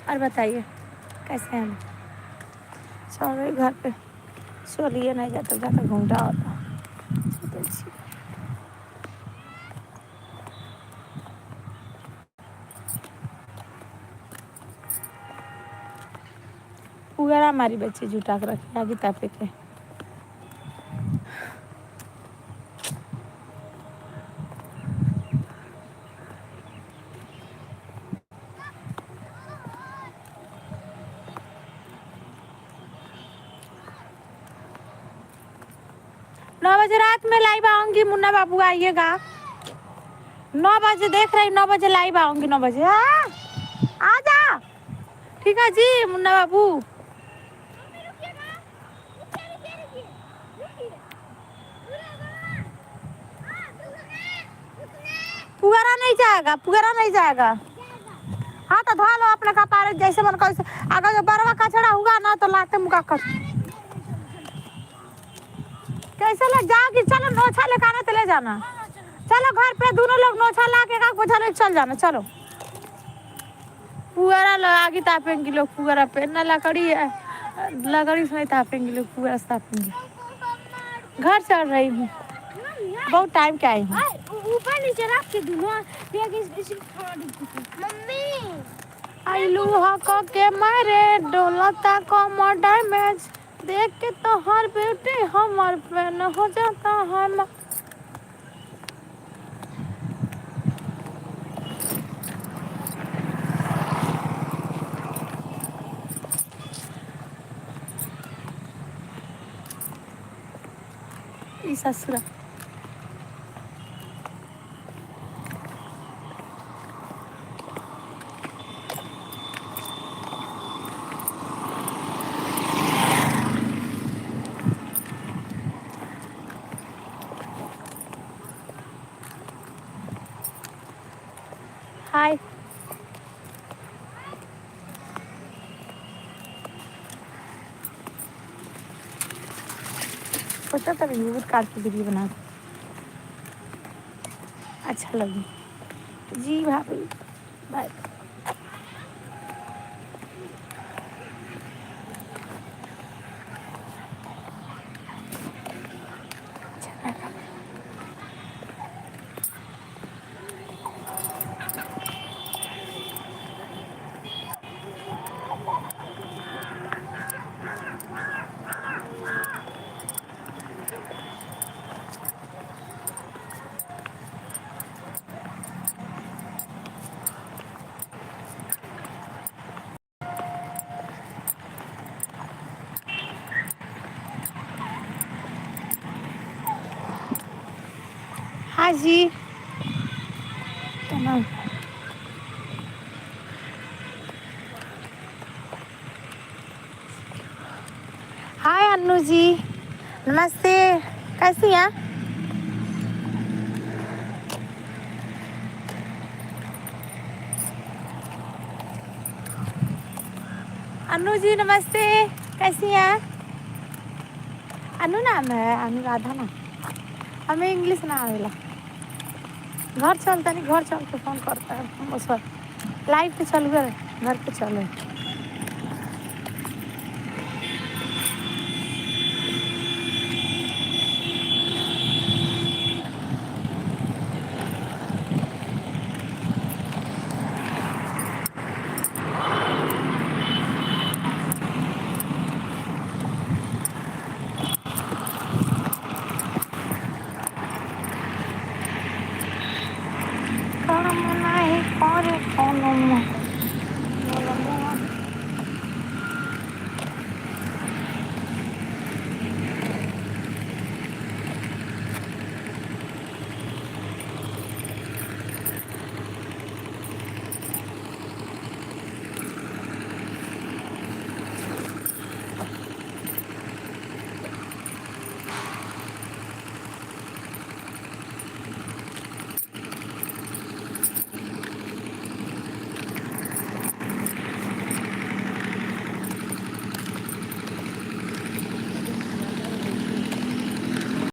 और बताइए कैसे हैं? सॉरी घर पे सोलिए नहीं जाता जाता घूमता होता। उगरा हमारी बच्ची जुटा के रखी आगे तापे के। नौ बजे रात में लाइव आऊंगी मुन्ना बाबू आइएगा। 9 बजे देख रही 9 बजे लाइव आऊंगी 9 बजे। आ जा ठीक है जी मुन्ना बाबू। पुगारा नहीं जाएगा पुगारा नहीं जाएगा। हाँ तो धो लो अपने कपारे जैसे मन कर। अगर जो बरवा कचड़ा हुआ ना तो लाते मुका कर कैसे ले जाओगी। चलो नोछा लेकर आना तो ले जाना। चलो घर पे दोनों लोग नोछा ला के बोझा ले चल जाना। चलो पुगारा आगे तापेंगे लोग। पुगारा पे ना लकड़ी है लकड़ी से नहीं तापेंगे लोग पुगारा से तापेंगे। घर चल रही हूँ बहुत टाइम के आई हूँ। ऊपर नीचे रख के मम्मी आइलू हक के मारे डोलता कमर डैमेज देख के तो हर ब्यूटी हमार फैन हो जाता है। ससुरा हाय सोचा था यूज काट के वीडियो बना अच्छा लगी जी भाभी बाय। हाँ जी हाय अन्नू जी नमस्ते कैसी हैं? अन्नू जी नमस्ते कैसी हैं? अनु नाम है अनुराधा ना हमें इंग्लिश ना आवेला। घर चलता नहीं घर चल के फोन करता है उस पर लाइव पे चल गए घर पे चले। काम नहीं करे कोनो